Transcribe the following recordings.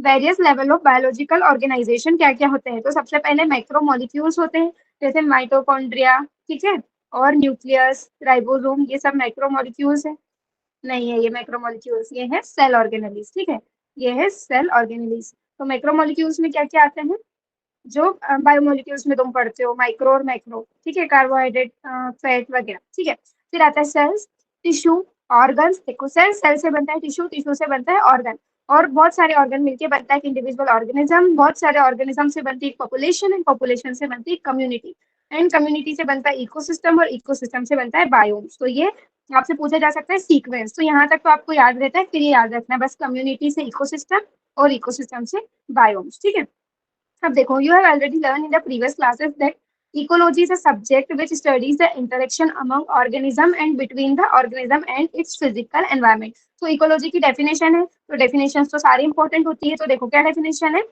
Various level of biological organisation क्या क्या होते हैं, तो सबसे पहले मैक्रोमोलिक्यूल्स होते हैं, जैसे माइटोकॉन्ड्रिया, ठीक है, और न्यूक्लियस, राइबोसोम, ये सब मैक्रोमोलिक्यूल्स है। नहीं है ये मैक्रोमोलिक्यूल्स, ये है सेल ऑर्गेनेलिस, ठीक है, ये है सेल ऑर्गेनेलिस। तो मैक्रोमोलिक्यूल्स में क्या क्या आते हैं, जो बायोमोलिक्यूल्स में तुम पढ़ते हो, माइक्रो और मैक्रो, ठीक है, कार्बोहाइड्रेट, फैट वगैरह, ठीक है। फिर आता है सेल्स, टिश्यू, ऑर्गन्स। देखो सेल सेल से बनता है, टिश्यू टिश्यू से बनता है ऑर्गन, और बहुत सारे ऑर्गन मिलके बनता है एक इंडिविजुअल ऑर्गेनिज्म, बहुत सारे ऑर्गेनिज्म से बनती है एक पॉपुलेशन, एंड पॉपुलेशन से बनती है कम्युनिटी, एंड कम्युनिटी से बनता है इकोसिस्टम, और इकोसिस्टम से बनता है बायोम्स। तो ये आपसे पूछा जा सकता है सीक्वेंस, तो यहाँ तक तो आपको याद रहता है, फिर ये याद रखना है बस, कम्युनिटी से इकोसिस्टम और इकोसिस्टम से बायोम्स, ठीक है। अब देखो, you have already learned in the previous classes that ecology is a subject which studies the interaction among organism and between the organism and its physical environment. तो ecology की definition है, तो definition तो सारी इंपॉर्टेंट होती है, तो देखो क्या डेफिनेशन है,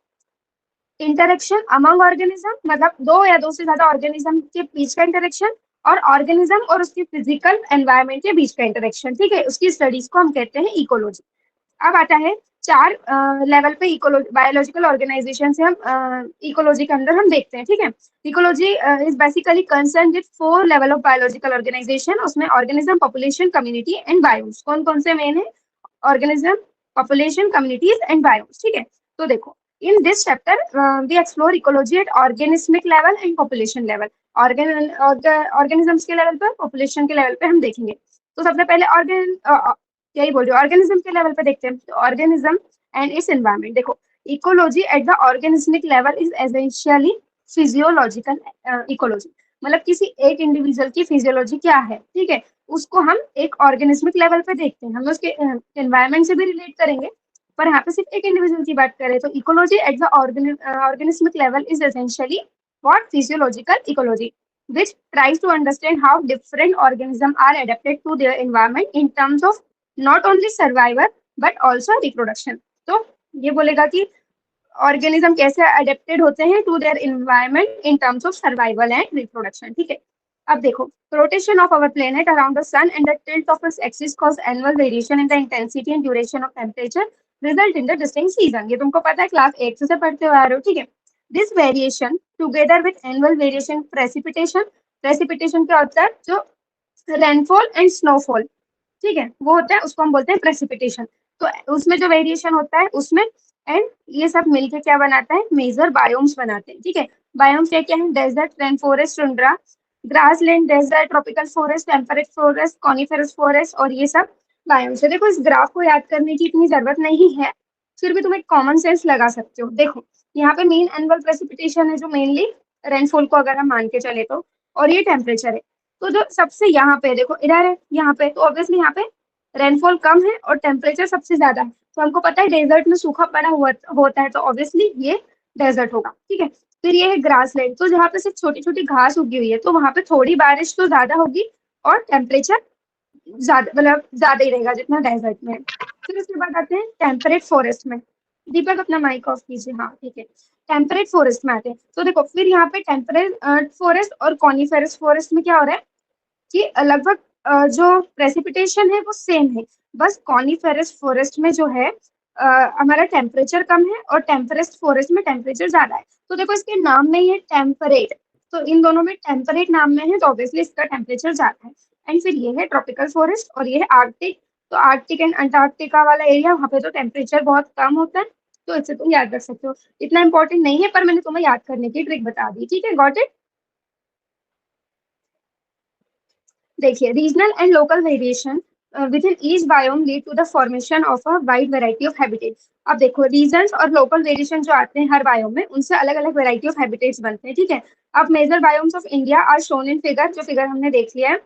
इंटरेक्शन अमंग ऑर्गेनिज्म, मतलब दो या दो से ज्यादा ऑर्गेनिज्म के बीच का इंटरेक्शन, और ऑर्गेनिज्म और उसके फिजिकल एनवायरमेंट के बीच का इंटरेक्शन, ठीक है, उसकी स्टडीज को हम कहते हैं इकोलॉजी। अब आता है चार लेवल पे इकोलॉजी, बायोलॉजिकल ऑर्गेनाइजेशन से हम इकोलॉजी के अंदर हम देखते हैं, ठीक है। Ecology is basically concern with 4 level of biological organization, उसमें organism, population, community and biomes. कौन कौन से मेन है, organism, population, communities and biomes, ठीक है। तो देखो, in this chapter we explore ecology at organismic level and population level. Organisms के लेवल पर, पॉपुलेशन के लेवल पे हम देखेंगे। तो सबसे पहले यही बोल रही हूँ, ऑर्गेनिज्म के लेवल पे देखते हैं, तो ऑर्गेनिज्म एंड इट्स एनवायरमेंट। देखो, ecology at the organismic level is essentially physiological ecology, मतलब किसी एक इंडिविजुअल की फिजियोलॉजी क्या है, ठीक है, उसको हम एक ऑर्गेनिस्मिक लेवल पे देखते हैं, हम उसके एनवायरमेंट से भी रिलेट करेंगे, पर यहाँ पे सिर्फ एक इंडिविजुअल की बात करें, तो ecology at the organismic level is essentially what, physiological ecology, which tries to understand how different organisms are adapted to their environment in terms of not only survival but also reproduction। तो ये बोलेगा कि organism कैसे adapted होते हैं to their environment in terms of survival and reproduction, ठीक है। अब देखो, rotation of our planet around the sun and the tilt of its axis cause annual variation in the intensity and duration of temperature result in the distinct season. ये तुमको पता है, class 8 से पढ़ते हुए आ रहे हो, ठीक है। This variation together with annual variation precipitation, precipitation क्या होता है, जो रेनफॉल एंड स्नोफॉल, ठीक है, वो होता है, उसको हम बोलते हैं प्रेसिपिटेशन। तो उसमें जो वेरिएशन होता है उसमें, एंड ये सब मिलके क्या बनाता है, मेजर बायोम्स बनाते हैं, ठीक है। बायोम्स क्या क्या है, desert, rain forest, tundra, grassland, desert, tropical forest, temperate forest, coniferous forest, और ये सब बायोम्स है। देखो, इस ग्राफ को याद करने की इतनी जरूरत नहीं है, फिर भी तुम एक कॉमन सेंस लगा सकते हो। देखो, यहाँ पे मेन एनुअल प्रेसिपिटेशन है, जो मेनली रेनफॉल को अगर हम मान के चले तो, और ये टेम्परेचर है। तो जो सबसे यहाँ पे देखो, इधर है यहाँ पे, तो ऑब्वियसली यहाँ पे रेनफॉल कम है और टेम्परेचर सबसे ज्यादा है, तो हमको पता है डेजर्ट में सूखा पड़ा हुआ होता है, तो ऑब्वियसली ये डेजर्ट होगा, ठीक है। फिर ये है ग्रासलैंड, तो जहाँ पे सिर्फ छोटी छोटी घास उगी हुई है, तो वहां पे थोड़ी बारिश तो ज्यादा होगी और टेम्परेचर ज्यादा, मतलब ज्यादा ही रहेगा जितना डेजर्ट में है। फिर उसके बाद आते हैं टेम्परेट फॉरेस्ट में। दीपक अपना माइक ऑफ कीजिए, हाँ ठीक है। टेम्परेट फॉरेस्ट में आते हैं, तो देखो फिर यहाँ पे टेम्परेट फॉरेस्ट और कॉनिफेरस फॉरेस्ट में क्या हो रहा है कि लगभग जो प्रेसिपिटेशन है वो सेम है, बस कॉनिफेरस फॉरेस्ट में जो है हमारा टेम्परेचर कम है, और टेम्परेट फॉरेस्ट में टेम्परेचर ज्यादा है। तो देखो, इसके नाम में ही है टेम्परेट, तो इन दोनों में टेम्परेट नाम में है, तो ऑब्वियसली इसका टेम्परेचर ज्यादा है। एंड फिर ये है ट्रॉपिकल फॉरेस्ट, और ये है आर्कटिक। तो आर्कटिक एंड अंटार्कटिका वाला एरिया, वहाँ पे तो टेम्परेचर बहुत कम होता है, तो इससे तुम याद रख सकते हो। इतना इंपॉर्टेंट नहीं है, पर मैंने तुम्हें याद करने की ट्रिक बता दी, ठीक है, गॉट इट। देखिए, regional and local variation within each biome lead to the formation of a wide variety of habitats। अब देखो, रीजन्स और लोकल वेरिएशन जो आते हैं हर बायोम में, उनसे अलग अलग वेराइटी ऑफ हैबिटेट्स बनते हैं, ठीक है। अब major biomes of India are shown in figure, जो फिगर हमने देख लिया है।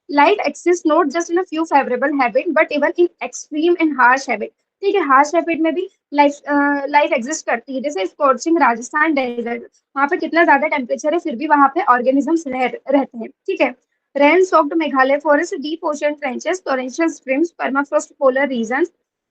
Life exist not just in a few favourable habit but even in extreme and harsh habit, ठीक है, हार्श हैबिट में भी लाइफ लाइफ एग्जिस्ट करती है, जैसे स्कॉर्चिंग राजस्थान डेजर्ट, वहाँ पे कितना ज्यादा टेम्परेचर है, फिर भी वहाँ पे ऑर्गेनिजम्स रहते हैं, ठीक है। Rain soaked Meghalaya forest, deep ocean trenches, torrential streams, permafrost polar region.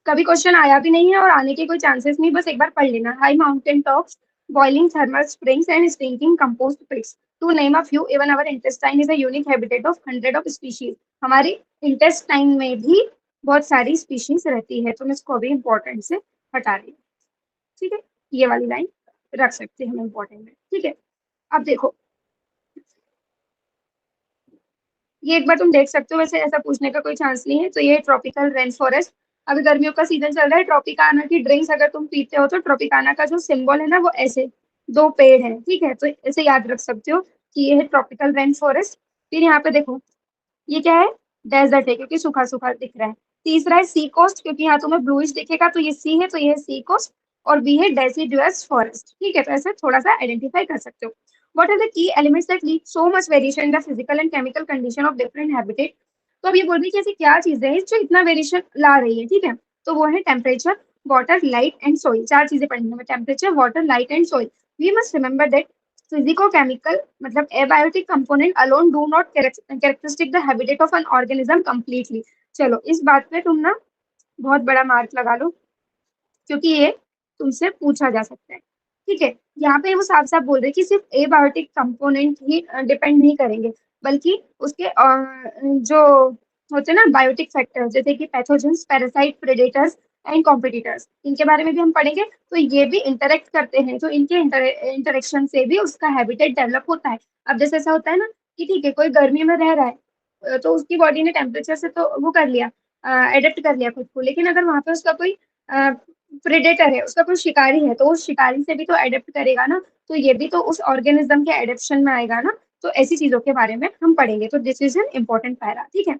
कभी क्वेश्चन आया भी नहीं है और आने के कोई चांसेस नहीं, बस एक बार पढ़ लेना। High mountain tops, boiling thermal springs and stinking compost pits, to name a few. Even our intestine is a unique habitat of 100 of species. हमारी इंटेस्टाइन में भी बहुत सारी स्पीशीज रहती है, तो मैं इसको अभी इंपॉर्टेंट से हटा रही हूँ, ठीक है, ये वाली लाइन रख सकते हैं हम इम्पोर्टेंट है, ठीक है। अब देखो ये एक बार तुम देख सकते हो, वैसे ऐसा पूछने का कोई चांस नहीं है। तो ये ट्रॉपिकल रेन फॉरेस्ट, अभी गर्मियों का सीजन चल रहा है, ट्रॉपिकाना की ड्रिंक्स अगर तुम पीते हो तो ट्रॉपिकाना का जो सिंबल है ना वो ऐसे दो पेड़ है, ठीक है, तो ऐसे याद रख सकते हो कि ये है ट्रॉपिकल रेन फॉरेस्ट। फिर यहाँ पे देखो ये क्या है, डेजर्ट है क्योंकि सूखा सूखा दिख रहा है। तीसरा है सी कोस्ट, क्योंकि यहाँ तुम्हें ब्लूइश दिखेगा तो ये सी है, तो ये है सी कोस्ट। और बी है डेसिडुअस फॉरेस्ट, ठीक है, तो ऐसे थोड़ा सा आइडेंटिफाई कर सकते हो। What are the key elements that lead so much variation in the physical and chemical condition of different habitat? तो अब ये बोल रही है कि ऐसी क्या चीजें हैं जो इतना वेरिएशन ला रही है, ठीक है। तो वो है temperature, water, light and soil. चार चीजें पढ़नी है, temperature, water, light and soil. We must remember that physicochemical मतलब abiotic component alone do not characteristic the habitat of an organism completely। चलो इस बात पे तुम ना बहुत बड़ा मार्क लगा लो, क्योंकि ये तुमसे पूछा जा सकता है, ठीक है। यहाँ पे वो साफ साफ बोल रहे हैं कि सिर्फ एबायोटिक कंपोनेंट ही डिपेंड नहीं करेंगे, बल्कि उसके जो होते हैं ना बायोटिक फैक्टर, जैसे कि pathogens, parasite, predators and competitors, इनके बारे में भी हम पढ़ेंगे। तो ये भी इंटरेक्ट करते हैं, तो इनके इंटरेक्शन से भी उसका हैबिटेट डेवलप होता है। अब जैसे ऐसा होता है ना कि ठीक है कोई गर्मी में रह रहा है, तो उसकी बॉडी ने टेम्परेचर से तो वो कर लिया, एडेप्ट कर लिया खुद को, लेकिन अगर वहां पे उसका कोई प्रेडेटर है, उसका कोई शिकारी है, तो उस शिकारी से भी तो एडेप्ट करेगा ना, तो ये भी तो उस ऑर्गेनिज्म के एडेप्शन में आएगा ना। तो ऐसी चीजों के बारे में हम पढ़ेंगे, तो this is an important para, ठीक है।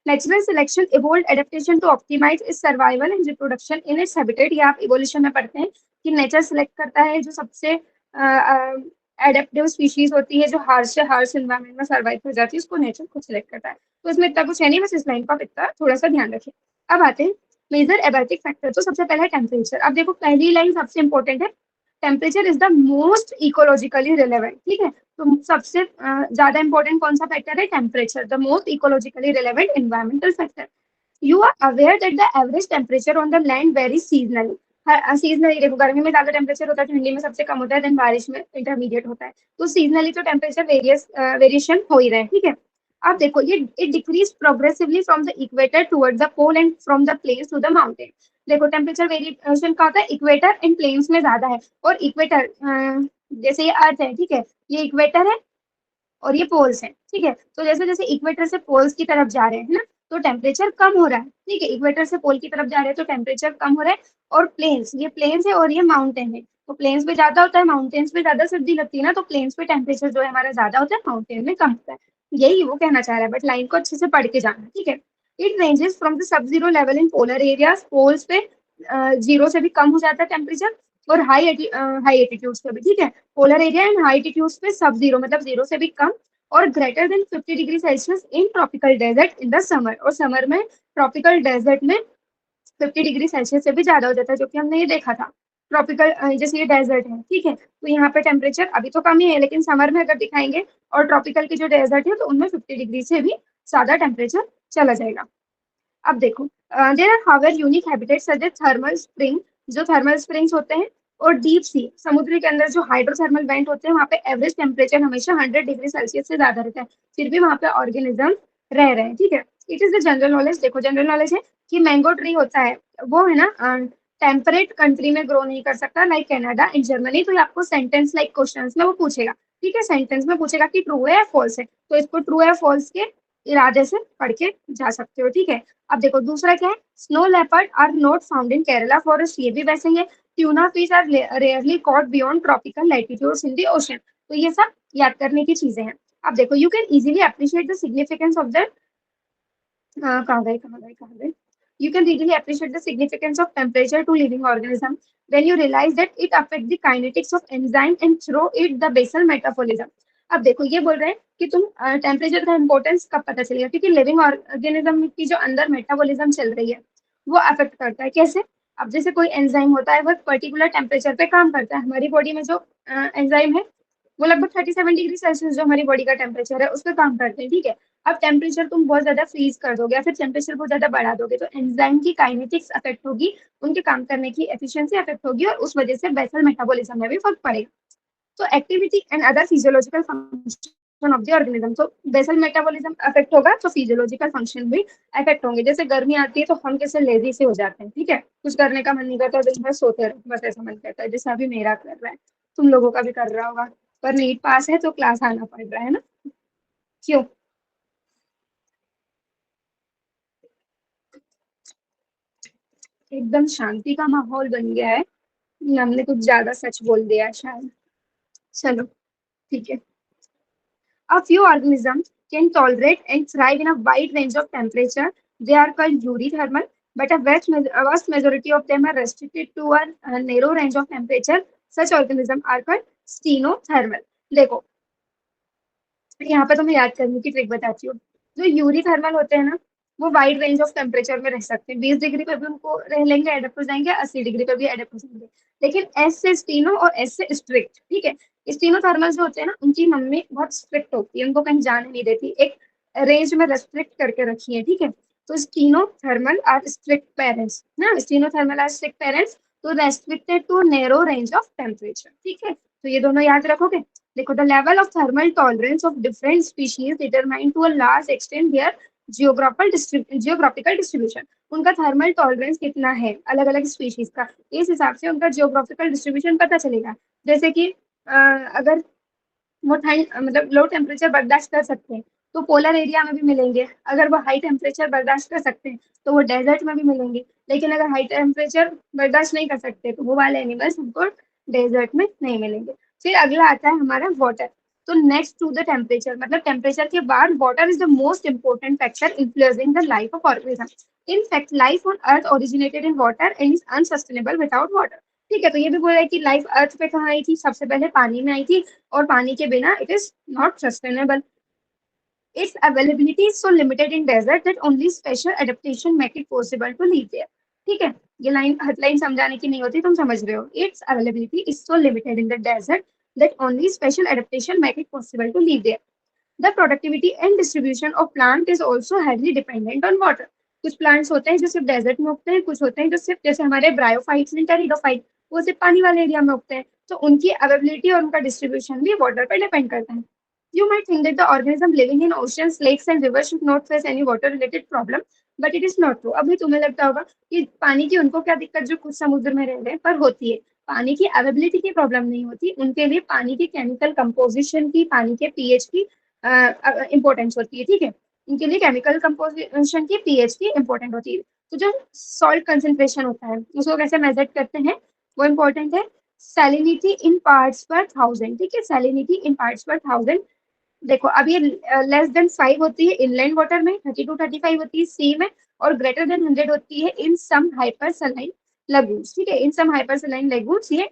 Natural selection evolve adaptation to optimise its survival and reproduction in its habitat. ये आप इवोल्यूशन में पढ़ते हैं कि नेचर सिलेक्ट करता है जो सबसे एडेप्टिव स्पीशीज होती है, जो हार्श से हार्श एनवायरमेंट में सर्वाइव कर जाती है, उसको नेचर खुद सिलेक्ट करता है। तो इसमें इतना कुछ है नहीं, बस इस लाइन का इतना थोड़ा सा ध्यान रखें। अब आते हैं मेजर एबायोटिक फैक्टर। तो सबसे पहला है टेम्परेचर। अब देखो पहली लाइन सबसे इंपॉर्टेंट है, temperature is the most ecologically relevant, ठीक है। तो सबसे ज्यादा इंपॉर्टेंट कौन सा फैक्टर है, temperature, the most ecologically relevant environmental factor. You are aware that the average temperature on the land very seasonally. Seasonally देखो, गर्मी में ज्यादा टेम्परेचर होता है, ठंडी में सबसे कम होता है, देन बारिश में इंटरमीडिएट होता है। तो सीजनली तो टेम्परेचर वेरिएशन हो ही रहा है, ठीक है। अब देखो ये it decrease progressively from the equator towards the pole and from the plains to the mountain. देखो टेम्परेचर वेरिएशन का होता है इक्वेटर एंड प्लेन्स में ज्यादा है, और इक्वेटर जैसे ये अर्थ है, ठीक है, ये इक्वेटर है और ये पोल्स है, ठीक है। तो जैसे जैसे इक्वेटर से पोल्स की तरफ जा रहे हैं ना, तो टेम्परेचर कम हो रहा है, ठीक है। इक्वेटर से पोल की तरफ जा रहे हैं तो टेम्परेचर कम हो रहा है। और प्लेन्स, ये प्लेन्स है और ये माउंटेन है, तो प्लेन्स पे ज्यादा होता है, माउंटेन्स पे ज्यादा सर्दी लगती है ना, तो प्लेन्स पे टेम्परेचर जो है हमारा ज्यादा होता है, माउंटेन में कम होता है। यही वो कहना चाह रहा है, बट लाइन को अच्छे से पढ़ के जाना, ठीक है। It ranges from the sub zero level in polar areas, poles पे जीरो से भी कम हो जाता है टेम्परेचर, और हाई एटीट्यूड्स पे भी, ठीक है। Polar area and high attitudes पे सब जीरो मतलब जीरो से भी कम, और greater than 50 degree Celsius in tropical desert in the summer, और समर में ट्रॉपिकल डेजर्ट में 50 डिग्री सेल्सियस से भी ज्यादा हो जाता है, जो कि हमने ये देखा था। ट्रॉपिकल जैसे ये डेजर्ट है, ठीक है, तो यहाँ पे टेम्परेचर अभी तो कम ही है, लेकिन समर में अगर दिखाएंगे और ट्रॉपिकल के जो डेजर्ट है तो उनमें 50 डिग्री से भी ज्यादा टेम्परेचर चला जाएगा। अब देखो there are however unique habitats such as thermal spring, जो थर्मल स्प्रिंग्स होते हैं, और डीप सी, समुद्र के अंदर जो हाइड्रोथर्मल वेंट होते हैं, वहाँ पे एवरेज टेम्परेचर हमेशा 100 डिग्री सेल्सियस से ज्यादा रहता है, फिर भी वहाँ पे ऑर्गेनिज्म रह रहे हैं, ठीक है। It is the general knowledge. देखो जनरल नॉलेज है कि मैंगो ट्री होता है, वो है ना टेम्परेट कंट्री में ग्रो नहीं कर सकता, लाइक कनाडा एंड जर्मनी। तो ये आपको सेंटेंस लाइक क्वेश्चंस में वो पूछेगा, ठीक है, सेंटेंस में पूछेगा कि ट्रू है या फॉल्स है, तो इसको ट्रू है फॉल्स के इरादे से पढ़ के जा सकते हो, ठीक है। अब देखो दूसरा क्या है, snow leopard are not found in Kerala forest, ये भी वैसे ही है। Tuna fish are rarely caught beyond tropical latitudes in the ocean. तो ये सब याद करने की चीजें हैं। अब देखो you can easily appreciate the significance of the कहाँ गए, you can really appreciate the significance of temperature to living organism when you realize that it affects the kinetics of enzyme and through it the basal metabolism। अब देखो ये बोल रहे हैं कि तुम टेम्परेचर का इंपॉर्टेंस कब पता चलेगा, क्योंकि लिविंग ऑर्गेनिज्म की जो अंदर मेटाबॉलिज्म चल रही है वो अफेक्ट करता है। कैसे, अब जैसे कोई एंजाइम होता है वो पर्टिकुलर टेम्परेचर पे काम करता है, हमारी बॉडी में जो एंजाइम है वो लगभग 37 डिग्री सेल्सियस जो हमारी बॉडी का टेम्परेचर है उस पर काम करते हैं, ठीक है। अब टेम्परेचर तुम बहुत ज्यादा फ्रीज कर दोगे या फिर टेम्परेचर बहुत ज्यादा बढ़ा दोगे, तो एंजाइम की काइनेटिक्स अफेक्ट होगी, उनके काम करने की एफिशिएंसी अफेक्ट होगी, और उस वजह से बेसल मेटाबॉलिज्म में भी फर्क पड़ेगा। तो activity and other physiological function of the organism. तो बेसल मेटाबॉलिज्म अफेक्ट होगा तो फिजियोलॉजिकल फंक्शन भी अफेक्ट होंगे। जैसे गर्मी आती है तो हम कैसे लेजी से हो जाते हैं, ठीक है, कुछ करने का मन नहीं करता, दिन भर सोते रहो, बस ऐसा मन करता है, जैसा अभी मेरा कर रहा है, तुम लोगों का भी कर रहा होगा। पर नीट पास है तो क्लास आना पड़ रहा है ना, क्यों? एकदम शांति का माहौल बन गया है, हमने कुछ ज्यादा सच बोल दिया है शायद। चलो ठीक है। A few organisms can tolerate and thrive in a wide range of temperature. They are called eurythermal, but a vast majority of them are restricted to a narrow range of temperature. Such organisms are called stenothermal. देखो, यहाँ पे तो मैं याद करने की trick बताती हूँ। जो यूरी थर्मल होते हैं ना, वो वाइड रेंज ऑफ टेम्परेचर में रह सकते हैं, 20 डिग्री पे भी उनको रह लेंगे, एडेप्ट हो जाएंगे, 80 डिग्री पे भी एडेप्ट हो जाएंगे। लेकिन एस से स्टीनो और एस से स्ट्रिक्ट, ठीक है। स्टीनो थर्मल जो होते हैं ना, उनकी मम्मी बहुत स्ट्रिक्ट होती है, उनको कहीं जाने नहीं देती, एक रेंज में रेस्ट्रिक्ट करके रखी है, ठीक है। तो stenothermal are strict parents ना, stenothermal are strict parents, तो restricted to narrow range of temperature, ठीक है। तो ये दोनों याद रखोगे। देखो, the level of thermal tolerance of different species determine to a large extent their geographical distribution. उनका थर्मल टॉलरेंस कितना है अलग अलग स्पीशीज का, इस हिसाब से उनका जियोग्राफिकल डिस्ट्रीब्यूशन पता चलेगा। जैसे कि अगर वो ठंड मतलब लो टेम्परेचर बर्दाश्त कर सकते हैं तो पोलर एरिया में भी मिलेंगे, अगर वो हाई टेम्परेचर बर्दाश्त कर सकते हैं तो वो डेजर्ट में भी मिलेंगे। लेकिन अगर हाई टेम्परेचर बर्दाश्त नहीं कर सकते तो वो वाले एनिमल्स हमको डेजर्ट में नहीं मिलेंगे। फिर अगला आता है हमारा वाटर। तो नेक्स्ट टू द टेम्परेचर, मतलब टेम्परेचर के बाद water is the most important factor influencing the life of organism. In fact life on earth originated in water and is unsustainable without water. ठीक है, तो ये भी बोला है कि लाइफ अर्थ पे कहाँ आई थी, सबसे पहले पानी में आई थी, और पानी के बिना it is not sustainable. Its availability is so limited in desert that only special adaptation make it possible to live there. ठीक है, ये लाइन हेडलाइन समझाने की नहीं होती, तुम समझ रहे हो। Its availability is so limited in the desert that only special adaptation make it possible to live there. The productivity and distribution of plant is also heavily dependent on water. कुछ plants होते हैं जो सिर्फ desert में उगते हैं, कुछ होते हैं जो सिर्फ, जैसे हमारे ब्रायोफाइट्स एंड टेरिडोफाइट, वो सिर्फ पानी वाले एरिया में उगते हैं, तो उनकी अवेबिलिटी और उनका डिस्ट्रीब्यूशन भी वाटर पर डिपेंड करता है। You might think that the organism living in oceans, lakes and rivers should not face any water related problem, but it is not true. अभी तुम्हें लगता होगा कि पानी की उनको क्या दिक्कत, जो कुछ समुद्र में रह रहे हैं, पर होती है। पानी की अवेबिलिटी की प्रॉब्लम नहीं होती उनके लिए, पानी की केमिकल कंपोजिशन की, पानी के पीएच की इंपॉर्टेंस होती है, ठीक है। इनके लिए केमिकल कंपोजिशन की, पीएच की इंपॉर्टेंट होती है। तो जो सॉल्ट कंसेंट्रेशन होता है उसको कैसे मेजर करते हैं, वो इंपॉर्टेंट है। सैलिनिटी इन पार्ट्स पर थाउजेंड, ठीक है, सैलिनिटी इन पार्ट्स पर थाउजेंड। देखो, अब ये लेस देन 5 होती है इनलैंड वाटर में, 30 to 35 होती है सी में, और ग्रेटर देन 100 होती है इन सम हाइपरसलाइन लगून्स, ठीक है, इन सम हाइपरसलाइन लगून्स ये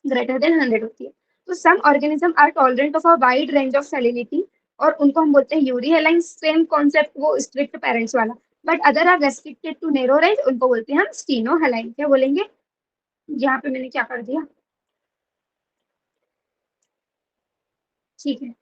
ग्रेटर देन 100 होती है। तो some organism are tolerant of a wide range of salinity, और उनको हम बोलते हैं यूरी हेलाइन, सेम कॉन्सेप्ट, वो स्ट्रिक्ट पेरेंट्स वाला। But other are restricted to narrow range, उनको बोलते हैं हम स्टीनो हेलाइन। क्या बोलेंगे, यहाँ पे मैंने क्या कर दिया, ठीक है।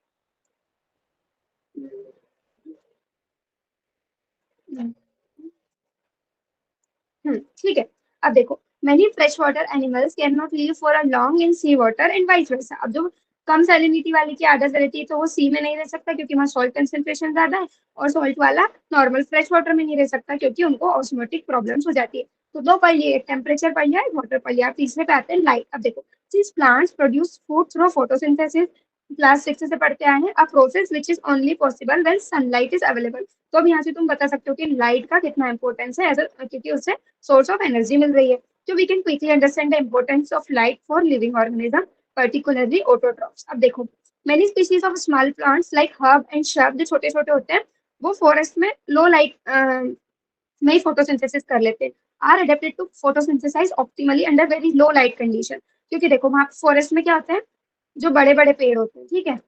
ठीक है। अब देखो, many fresh water animals can not live for a long in sea water and vice versa. अब जो कम सैलिनिटी वाले की आदत रहती है तो वो सी में नहीं रह सकता क्योंकि वहाँ सॉल्ट कंसेंट्रेशन ज्यादा है, और सॉल्ट वाला नॉर्मल फ्रेश वाटर में नहीं रह सकता क्योंकि उनको ऑस्मोटिक प्रॉब्लम्स हो जाती है। तो दो पढ़ लिए, टेम्परेचर पढ़ लिया, वाटर पढ़ लिया, तीसरे पे आते हैं लाइट। अब देखो, since plants produce food through photosynthesis, class 6 से पढ़ते आए हैं, a process which is only possible when sunlight is available. तो अब यहाँ से तुम बता सकते हो कि लाइट का कितना इंपॉर्टेंस है, क्योंकि उससे सोर्स ऑफ एनर्जी मिल रही है। तो we can quickly understand the importance of light for living organism, particularly autotrophs. अब देखो, many species of small plants like herb and shrub, जो छोटे छोटे होते हैं, वो फॉरेस्ट में लो लाइट में ही फोटोसिंथेसिस कर लेते हैं, are adapted to photosynthesize optimally under very low light condition. क्योंकि देखो, वहाँ फॉरेस्ट में क्या होता है, जो बड़े बड़े पेड़ होते हैं, ठीक है,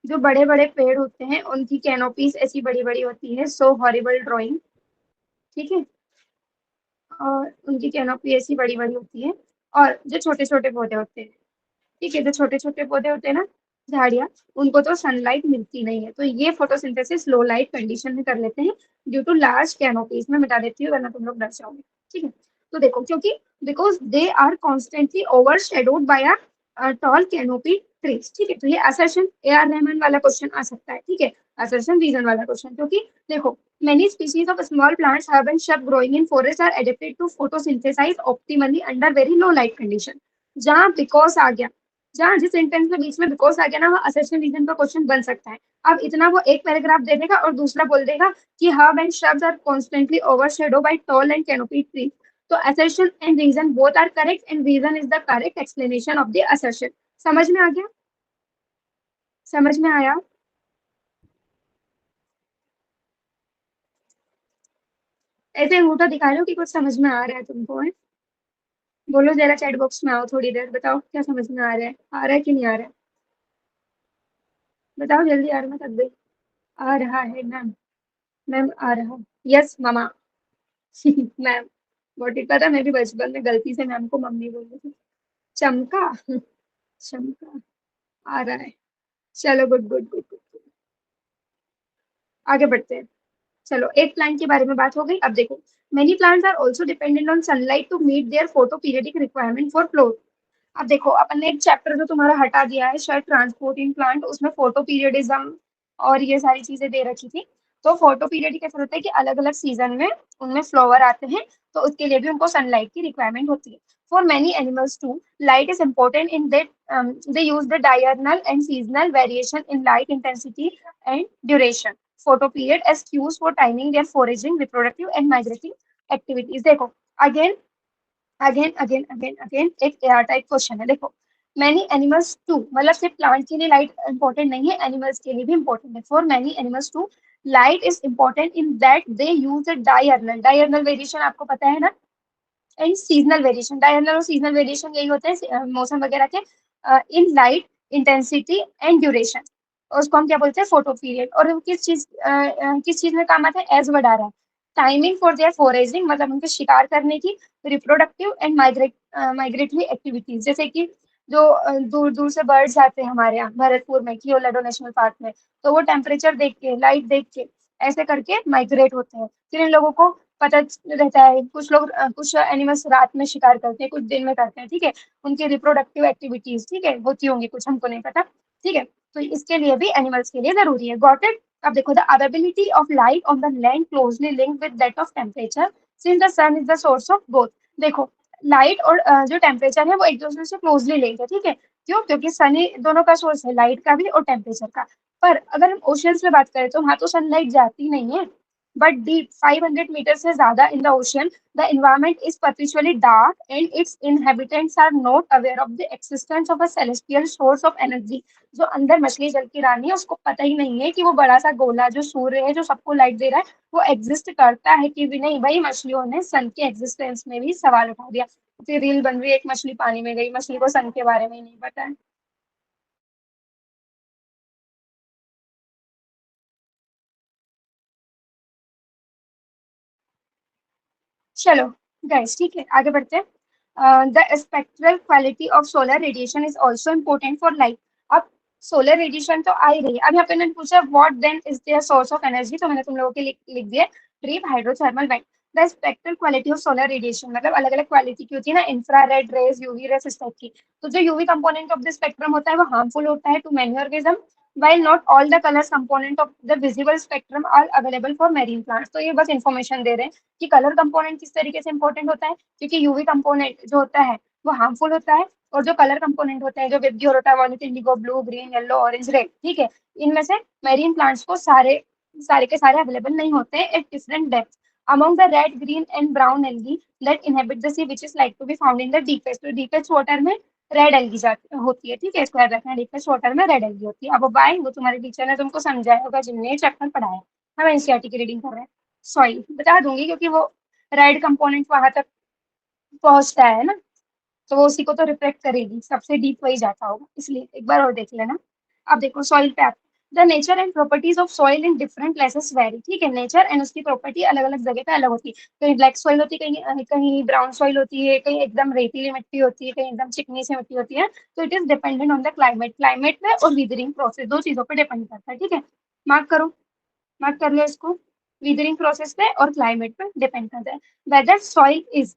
जो बड़े बड़े पेड़ होते हैं उनकी कैनोपीज ऐसी बड़ी बड़ी होती है, सो हॉरिबल ड्राइंग, ठीक है, और उनकी कैनोपी ऐसी बड़ी बड़ी होती है। और जो छोटे छोटे पौधे होते हैं, ठीक है, जो छोटे छोटे पौधे होते हैं ना, झाड़ियाँ, उनको तो सनलाइट मिलती नहीं है, तो ये फोटोसिंथेसिस लो लाइट कंडीशन में कर लेते हैं ड्यू टू लार्ज कैनोपीज। में मिटा देती हूँ वरना तुम लोग डर जाओगे, ठीक है। तो देखो, क्योंकि because they are constantly overshadowed by a tall canopy trees, ठीक है। तो ये असर्शन ए आर रहमान वाला क्वेश्चन आ सकता है, ठीक है, असर्शन रीजन वाला क्वेश्चन। क्योंकि देखो many species of small plants herb and shrub growing in forest are adapted to photosynthesize optimally under very low light condition। जहाँ बिकॉज आ गया, जहाँ जिस सेंटेंस में बीच में बिकॉज आ गया ना, वहाँ असर्शन रीजन का क्वेश्चन बन सकता है। अब इतना वो एक पैराग्राफ दे देगा और दूसरा बोल देगा कि herb and shrubs are constantly overshadowed by tall and canopy trees। तो assertion and reason both are correct and reason is the correct explanation of the assertion। समझ में आ गया? समझ में आया? ऐसे अंगूठा दिखा रहे हो कि कुछ समझ में आ रहा है तुमको है? बोलो जरा, चैट बॉक्स में आओ, थोड़ी देर बताओ क्या समझ में आ रहा है कि नहीं आ रहा है? बताओ जल्दी, आ रहा, मैं थक गई। आ रहा है मैम, मैम आ रहा। यस मामा। मैम। बहुत पता, मैं भी बचपन में गलती से मैम को मम्मी बोल रही थी। चमका। चमका। आ रहा है। चलो गुड गुड गुड गुड। आगे बढ़ते हैं। चलो, एक प्लांट के बारे में बात हो गई। अब देखो, many plants are also dependent on sunlight to meet their photoperiodic requirement for flower. अब देखो, अपन ने एक चैप्टर जो तुम्हारा हटा दिया है शायद, ट्रांसपोर्ट इन प्लांट, उसमें फोटो पीरियडिज्म और ये सारी चीजें दे रखी थी। तो फोटो पीरियड कैसे होता है कि अलग अलग सीजन में उनमें फ्लावर आते हैं, तो उसके लिए भी उनको सनलाइट की रिक्वायरमेंट होती है। For many animals too, light is important in that they use the diurnal and seasonal variation in light intensity and duration photo period as cues for timing their foraging, reproductive and migrating activities। देखो, again again एक air type question है। देखो, many animals to, मतलब सिर्फ plant के लिए light important नहीं है, एनिमल्स के लिए भी इंपॉर्टेंट है। For many animals too, light is important in that they use a diurnal, diurnal variation आपको पता है ना, एंड सीजनल वेरिएशन। डायरनल और सीजनल वेरिएशन यही होते हैं मौसम वगैरह के, in light intensity and duration. उसको हम क्या बोलते हैं? Photoperiod. और वो किस चीज में काम आता है? एज वर्ड आ रहा है, टाइमिंग फॉर देयर फोरेजिंग, मतलब उनके शिकार करने की, रिप्रोडक्टिव एंड माइग्रेटरी एक्टिविटीज, जैसे कि जो दूर दूर से बर्ड्स आते हैं हमारे यहाँ भरतपुर में, कियोलाडो नेशनल पार्क में, तो वो टेम्परेचर देख के, लाइट देख के, ऐसे करके माइग्रेट होते हैं। फिर इन लोगों को पता रहता है, कुछ लोग कुछ एनिमल्स रात में शिकार करते हैं, कुछ दिन में करते हैं, ठीक है। उनकी रिप्रोडक्टिव एक्टिविटीज, ठीक है, होती होंगी कुछ, हमको नहीं पता, ठीक है। तो इसके लिए भी एनिमल्स के लिए जरूरी है। Got it? अब देखो, the availability of light on the land closely linked with that of temperature since the sun is the source of both. देखो, लाइट और जो टेम्परेचर है वो एक दूसरे से क्लोजली लिंक है, ठीक है। क्यों? क्योंकि सन ही दोनों का सोर्स है, लाइट का भी और टेम्परेचर का। पर अगर हम ओशियंस में बात करें तो वहां तो सनलाइट जाती नहीं है। बट डीप 500 मीटर से ज्यादा in the ocean, the environment is perpetually dark and its inhabitants are not aware of the existence of a celestial source of energy। जो अंदर मछली जल की रानी है, उसको पता ही नहीं है कि वो बड़ा सा गोला जो सूर्य है, जो सबको लाइट दे रहा है, वो एग्जिस्ट करता है कि भी नहीं। भाई, मछलियों ने सन के एग्जिस्टेंस में भी सवाल उठा दिया। फिर रील बन रही है, एक मछली पानी में गई, मछली को सन के बारे में ही नहीं पता है। चलो गाइस, ठीक है, आगे बढ़ते हैं। The spectral quality of solar radiation is also important for light. अब सोलर रेडिएशन तो आ ही रही है। अब यहाँ पे मैंने पूछा what then is there source of energy, तो मैंने तुम लोगों के लिख दिया trip hydrothermal vent. The spectral quality of solar radiation, मतलब अलग अलग क्वालिटी की होती है ना, इंफ्रारेड रेज, यूवी रेज, इस टाइप की। तो जो UV component of the spectrum होता है वो हार्मफुल होता है to many organism, while not all the colors component of the visible spectrum are available for marine plants। तो ये बस इंफॉर्मेशन दे रहे हैं कि कलर कंपोनेंट किस तरीके से इंपॉर्टेंट होता है, क्योंकि यूवी कंपोनेंट जो होता है वो हार्मफुल होता है, और जो कलर कंपोनेंट होता है, जो विबग्योर होता है, wallet Indigo, blue, green, yellow, orange, red, ठीक है, इनमें से मेरीन प्लांट्स को सारे सारे के सारे अवेलेबल नहीं होते हैं at different depth. among the red, green and brown algae that inhabit the sea, which is like to be found in the deepest, तो deepest water में रेड एल्गी होती है, ठीक है, इसको याद रखना, डीपेस्ट वाटर में रेड एल्गी होती है। अब बाय, वो तुम्हारे टीचर ने तुमको समझाया होगा जिनने चैप्टर पढ़ाया। हम एनसीईआरटी की रीडिंग कर रहे हैं, सॉरी बता दूंगी, क्योंकि वो रेड कंपोनेंट वहां तक पहुंचता है ना, तो वो उसी को तो रिफ्लेक्ट करेगी, सबसे डीप वही जाता होगा, इसलिए एक बार और देख लेना। अब देखो, सॉइल पे the nature and properties of soil in different places very, ठीक है, नेचर एंड उसकी प्रॉपर्टी अलग अलग जगह पे अलग होती है। कहीं ब्लैक सॉइल होती है, कहीं कहीं ब्राउन सॉइल होती है, कहीं एकदम रेतीली मिट्टी होती है, कहीं एकदम चिकनी सी मिट्टी होती है। तो it is dependent on the climate, climate पे और विदरिंग प्रोसेस, दो चीजों पर डिपेंड करता है, ठीक है। मार्क करो, मार्क कर लो इसको, विदरिंग प्रोसेस पे और क्लाइमेट पे डिपेंड करता है। वेदर सॉइल इज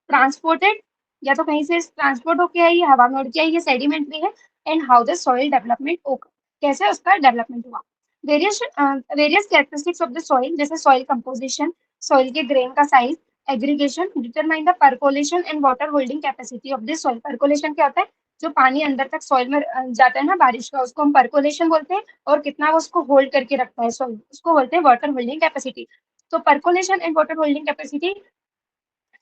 ट्रांसपोर्टेड या तो कहीं से ट्रांसपोर्ट होके आई है, हवा में उड़ के आई है, सेडिमेंट्री है। And how the soil development ओकर, कैसे उसका डेवलपमेंट हुआ। Various various characteristics of the soil, जैसे सॉइल कंपोजिशन, सॉइल के ग्रेन का size, aggregation determine the percolation and water holding capacity of this soil. Percolation क्या होता है, जो पानी अंदर तक सॉइल में जाता है ना बारिश का, उसको हम परकोलेशन बोलते हैं। और कितना वो उसको होल्ड करके रखता है सॉइल, उसको बोलते हैं वाटर होल्डिंग कैपेसिटी। तो percolation and water holding capacity,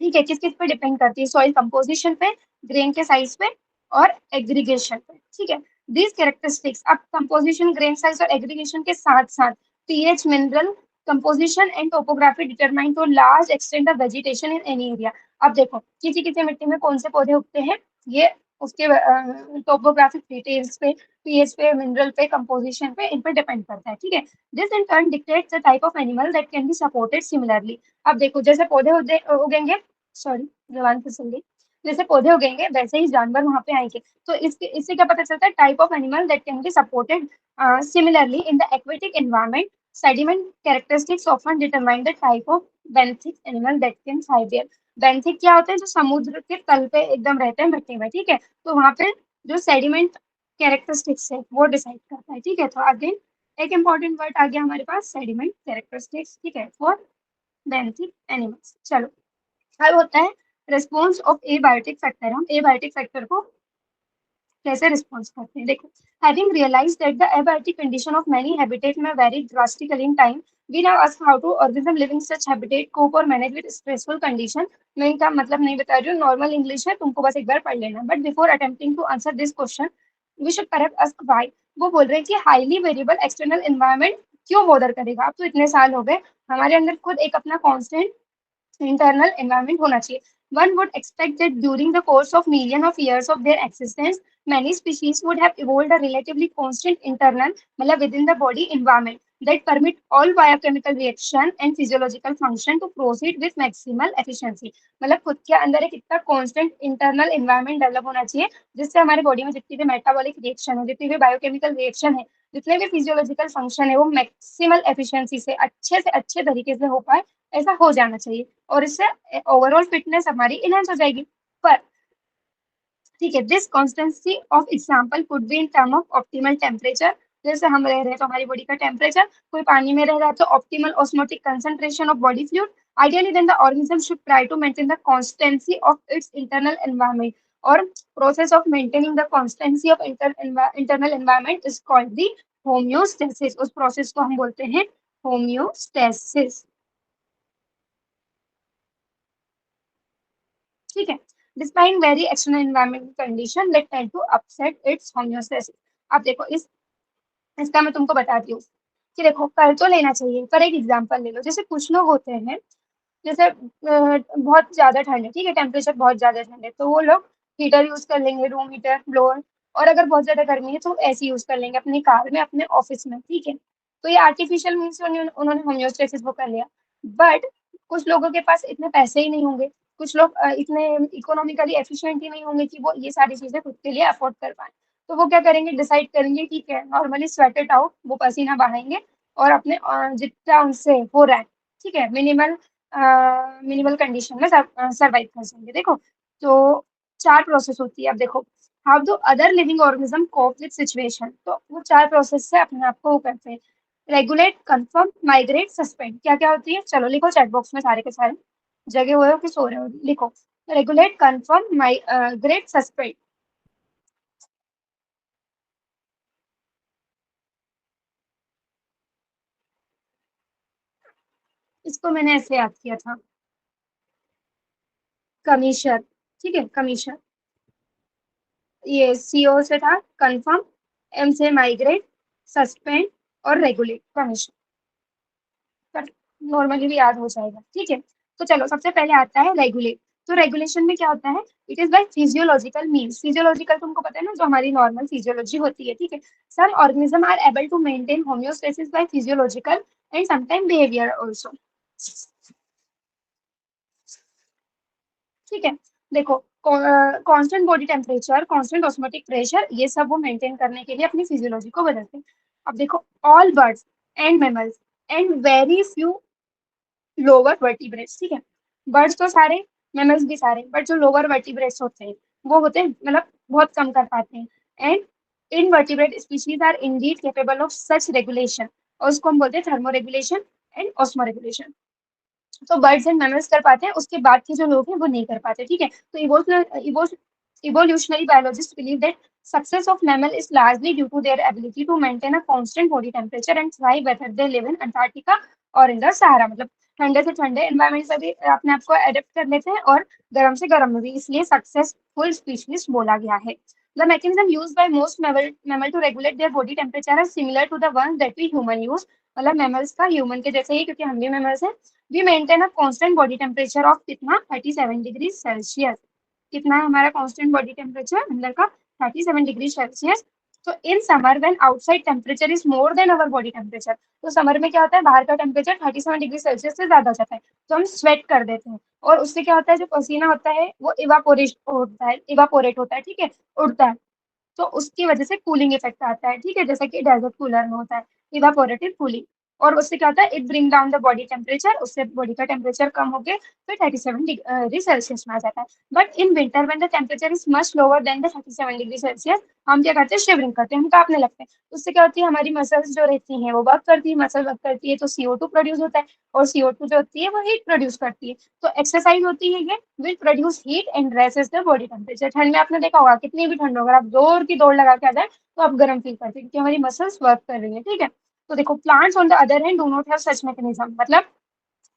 ठीक है, किस किस पे डिपेंड करती है, सॉइल कंपोजिशन पे, ग्रेन के साइज पे, और एग्रीगेशन पे, ठीक है। दीज कैरेक्टरिस्टिक्स, अब कंपोजिशन, ग्रेन साइज और एग्रीगेशन के साथ साथ pH, mineral composition and topography determine to large extent of vegetation in any area. अब देखो किसी किसी मिट्टी में कौन से पौधे उगते हैं, ये उसके टोपोग्राफिक डिटेल्स पे, पीएच पे, मिनरल पे, कंपोजिशन पे, इन पे डिपेंड करता है, ठीक है। This in turn dictates the type of animal that can be supported similarly. अब देखो जैसे पौधे उगेंगे, सॉरी जबान फिसल गई, जैसे पौधे उगेंगे वैसे ही जानवर वहां पे आएंगे। तो इससे क्या पता चलता है, type of animal that can be supported similarly in the aquatic environment. Sediment characteristics often determine the type of benthic animal that can thrive there. Benthic क्या होते हैं, जो समुद्र के तल पे एकदम रहते हैं मिट्टी में, ठीक है। तो वहां पे जो सेडिमेंट कैरेक्टरिस्टिक्स है वो डिसाइड करता है, ठीक है। तो अगेन एक इंपॉर्टेंट वर्ड आ गया हमारे पास, सेडिमेंट कैरेक्टरिस्टिक्स, ठीक है, फॉर बेंथिक एनिमल्स। चलो अब होता है रिस्पॉन्स ऑफ एबायोटिक फैक्टर। हम एबायोटिक फैक्टर को कैसे रिस्पॉन्स करते हैं, देखो। Having realized that the abiotic condition of many habitat में very drastically in time, we now ask how to organism living such habitat cope और मैनेज विद स्ट्रेसफुल कंडीशन। मैं इनका मतलब नहीं बता रही हूँ, नॉर्मल इंग्लिश है, तुमको बस एक बार पढ़ लेना। But before attempting to answer this question we should perhaps ask why. वो बोल रहे हैं कि हाईली वेरिएबल एक्सटर्नल एनवायरनमेंट क्यों बॉदर करेगा, अब तो इतने साल हो गए, हमारे अंदर खुद एक अपना कांस्टेंट internal environment होना चाहिए। One would expect that during the course of million of years of their existence, many species would have evolved a relatively constant internal, मतलब within the body environment that permit all biochemical reaction and physiological function to proceed with maximal efficiency। मतलब खुद के अंदर एक इतना constant internal environment develop होना चाहिए जिससे हमारे बॉडी में जितनी भी मेटाबॉलिक रिएक्शन है, जितनी भी बायोकेमिकल रिएक्शन है, जितने भी फिजियोलॉजिकल फंक्शन है, वो मैक्सिमल एफिशिएंसी से अच्छे तरीके से हो पाए, ऐसा हो जाना चाहिए। और इससे ओवरऑल फिटनेस हमारी इनहेंस हो जाएगी। पर ठीक है, this constituency of example could be in term of optimal temperature. जैसे हम रह रहे हैं तो हमारी बॉडी का टेम्परेचर, कोई पानी में रह रहा है तो optimal osmotic concentration of body fluid. Ideally then the organism should try to maintain the constancy of its internal environment. और process of maintaining the constancy of internal environment is called the homeostasis. उस process को हम बोलते हैं homeostasis, ठीक है। Despite very external environment condition that tend to upset its homeostasis. अब देखो इसका मैं तुमको बताती हूँ कि देखो कर तो लेना चाहिए, पर एक एग्जांपल ले लो। जैसे कुछ लोग होते हैं, जैसे बहुत ज्यादा ठंड है, ठीक है, टेम्परेचर बहुत ज्यादा ठंड है, तो वो लोग हीटर यूज कर लेंगे, रूम हीटर, ब्लोअर। और अगर बहुत ज्यादा गर्मी है तो एसी यूज कर लेंगे अपनी कार में, अपने ऑफिस में, ठीक है। तो ये आर्टिफिशियल मीन्स उन्होंने होम्योस्टेसिस वो कर लिया। बट कुछ लोगों के पास इतने पैसे ही नहीं होंगे, कुछ लोग इतने इकोनॉमिकली एफिशिएंट ही नहीं होंगे कि वो ये सारी चीजें खुद के लिए अफोर्ड कर पाए। तो वो क्या करेंगे, डिसाइड करेंगे ठीक है, नॉर्मली स्वेट इट आउट, वो पसीना बहाएंगे और अपने जितना उनसे हो रहा है, ठीक है, मिनिमल कंडीशन में सर्वाइव कर सकेंगे। देखो तो चार प्रोसेस होती है। अब देखो how do other living organism cope with situation, तो वो चार प्रोसेस से अपने आप को वो करते हैं। Regulate, confirm, migrate, suspend. क्या क्या होती है, चलो लिखो चैट बॉक्स में, सारे के सारे जगे हुए हो कि सो रहे हो, लिखो। Regulate, confirm, migrate, suspend. इसको मैंने ऐसे याद किया था, कमीशर, ठीक है, कमीशर। ये सीओ से था कंफर्म, एम से माइग्रेट, सस्पेंड और रेगुलेट, कमीशर। पर नॉर्मली भी याद हो जाएगा, ठीक है। तो चलो सबसे पहले आता है रेगुलेट। तो रेगुलेशन में क्या होता है, it is by physiological means. Physiological तुमको पता है ना, जो हमारी नॉर्मल फिजियोलॉजी होती है, ठीक है। Some organism are able to maintain homeostasis by physiological and sometime behaviour also, ठीक है। देखो constant body temperature, constant osmotic pressure, ये सब वो मेंटेन करने के लिए अपनी फिजियोलॉजी को बदलते हैं। अब देखो all birds and mammals and very few lower vertebrates, ठीक है। बर्ड्स तो सारे, मैमल्स भी सारे, बट जो लोअर वर्टिब्रेट्स होते हैं वो होते हैं मतलब बहुत कम कर पाते हैं। And invertebrate species are indeed capable of such regulation, और उसको हम बोलते हैं thermo regulation and osmo regulation. तो बर्ड्स एंड मैमल्स कर पाते हैं, उसके बाद के जो लोग हैं वो नहीं कर पाते, ठीक है। तो evolutionary biologists believe that success of mammal is largely due to their ability to maintain a constant body temperature and thrive whether they live in Antarctica और in the Sahara। मतलब ठंडे से ठंडे एनवायरमेंट से भी अपने आप को एडेप्ट कर लेते हैं और गर्म से गर्म में भी, इसलिए सक्सेसफुल स्पीशीज बोला गया है। The mechanism used by most mammal to regulate their body temperature are similar to the ones that we human use। मतलब मैमल्स का ह्यूमन के जैसे ही, क्योंकि हम भी मैमल्स हैं। We maintain a constant body temperature of कितना 37 डिग्री सेल्सियस। कितना है हमारा कांस्टेंट बॉडी टेम्परेचर अंदर का 37 डिग्री सेल्सियस। तो in summer when outside temperature is more than our body temperature, तो समर में क्या होता है बाहर का टेम्परेचर 37 डिग्री सेल्सियस से ज्यादा हो जाता है, तो हम स्वेट कर देते हैं। और उससे क्या होता है जो पसीना होता है वो इवापोरेट होता है, ठीक है, उड़ता है। तो उसकी वजह से कूलिंग इफेक्ट आता है, ठीक है, जैसा कि डेजर्ट कूलर में होता है, इवापोरेटिव कूलिंग। और उससे क्या होता है it bring down the body temperature, उससे बॉडी का टेम्परेचर कम होकर फिर 37 डिग्री सेल्सियस में आ जाता है। But in winter when the temperature is much lower than the 37 degree Celsius, हम क्या करते हैं शिवरिंग करते हैं, हम कांपने लगते हैं। उससे क्या होती है हमारी मसल्स जो रहती हैं वो वर्क करती है, मसल वर्क करती है तो CO2 प्रोड्यूस होता है, और CO2 जो होती है वो हीट प्रोड्यूस करती है। तो एक्सरसाइज होती है ये will produce heat and raises the body temperature. ठंड में आपने देखा होगा कितनी भी ठंड हो, अगर आप जोर की दौड़ लगा के आ जाए तो आप गर्म फील करते हैं, क्योंकि हमारी मसल्स वर्क कर रही है, ठीक है। तो देखो plants on the other hand do not have such mechanism, मतलब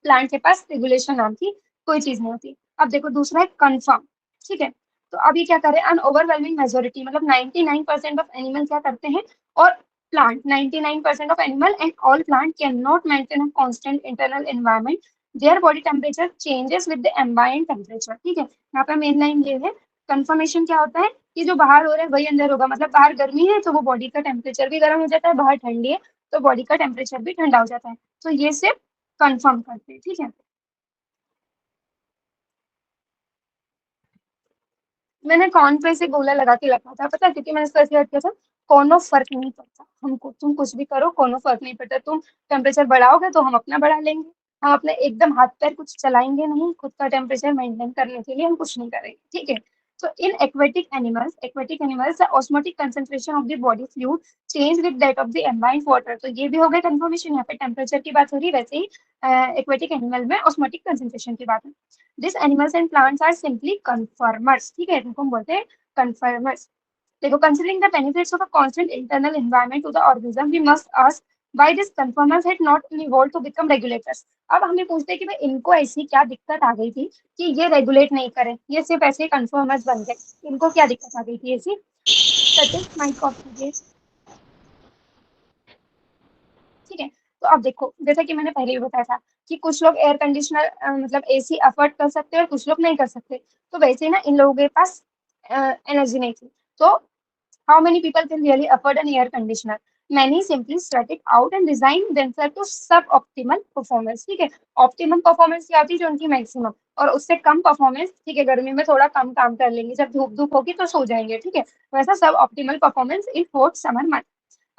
प्लांट के पास रेगुलेशन नाम की कोई चीज नहीं होती। अब देखो दूसरा है कन्फर्म, ठीक है। तो अब ये क्या करे, अन ओवरवेलमिंग मेजोरिटी मतलब 99% ऑफ एनिमल क्या करते हैं, और plant 99% of animal and all plant can not maintain a constant internal environment, their body temperature changes with the ambient temperature, ठीक है। यहाँ पे मेन लाइन ये है, कंफर्मेशन क्या होता है कि जो बाहर हो रहा है वही अंदर होगा, मतलब बाहर गर्मी है तो वो बॉडी का टेम्परेचर भी गर्म हो जाता है, बाहर ठंडी है तो बॉडी का टेम्परेचर भी ठंडा हो जाता है। तो ये सिर्फ कंफर्म करते हैं, ठीक है। मैंने कौन पे से गोला लगा के रखा था, पता है, क्योंकि मैंने इसको ऐसे याद किया था, कोनो फर्क नहीं पड़ता हमको, तुम कुछ भी करो कोनो फर्क नहीं पड़ता, तुम टेम्परेचर बढ़ाओगे तो हम अपना बढ़ा लेंगे, हम अपने एकदम हाथ पैर कुछ चलाएंगे नहीं, खुद का टेम्परेचर मेंटेन करने के लिए हम कुछ नहीं करेंगे, ठीक है। तो in aquatic animals the osmotic concentration of the body fluid change with that of the ambient water. तो ये भी हो गया कंफर्मेशन, यहाँ पे टेम्परेचर की बात हो रही है, वैसे ही एक्वेटिक एनिमल में ऑस्मोटिक कंसंट्रेशन की बात है। This animals and plants are simply conformers, ठीक है, इनको हम बोलते हैं कन्फर्मर्स। देखो considering the benefits of a constant internal environment to the organism we must ask why this conformers had not evolve to become regulators. अब हमें पूछते हैं कि भाई इनको ऐसी क्या दिक्कत आ गई थी कि ये रेगुलेट नहीं करें, ये सिर्फ ऐसे कन्फर्मर्स बन गए, इनको क्या दिक्कत आ गई थी ऐसी। सचिन माइक ऑफ कीजिए, ठीक है। तो अब देखो जैसा कि मैंने पहले भी बताया था कि कुछ लोग एयर कंडीशनर मतलब एसी अफोर्ड कर सकते हैं और कुछ लोग नहीं कर सकते, तो वैसे ही ना इन लोगों के पास एनर्जी नहीं थी। तो how many people can really afford an air conditioner, many simply sweat it out and design themself to sub optimal performance, ठीक है। ऑप्टिमल परफॉर्मेंस क्या होती है, जो उनकी मैक्सिमम, और उससे कम परफॉर्मेंस, ठीक है, गर्मी में थोड़ा कम काम कर लेंगे, जब धूप धूप होगी तो सो जाएंगे, ठीक है। वैसा सब optimal performance in hot summer month.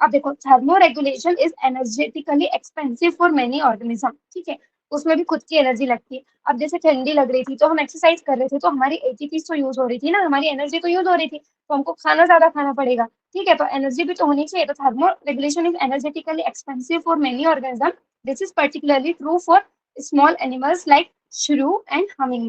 अब देखो thermo regulation is energetically expensive for many organism, ठीक है, उसमें भी खुद की एनर्जी लगती है। अब जैसे ठंडी लग रही थी तो हम एक्सरसाइज कर रहे थे, तो हमारी एटीपी तो यूज हो रही थी ना, हमारी एनर्जी तो यूज हो रही थी, तो हमको खाना ज्यादा खाना पड़ेगा, ठीक है, तो एनर्जी भी तो होनी चाहिए। तो thermo regulation is energetically expensive for many organism, this is particularly true for small animals like श्रू एंड हमिंग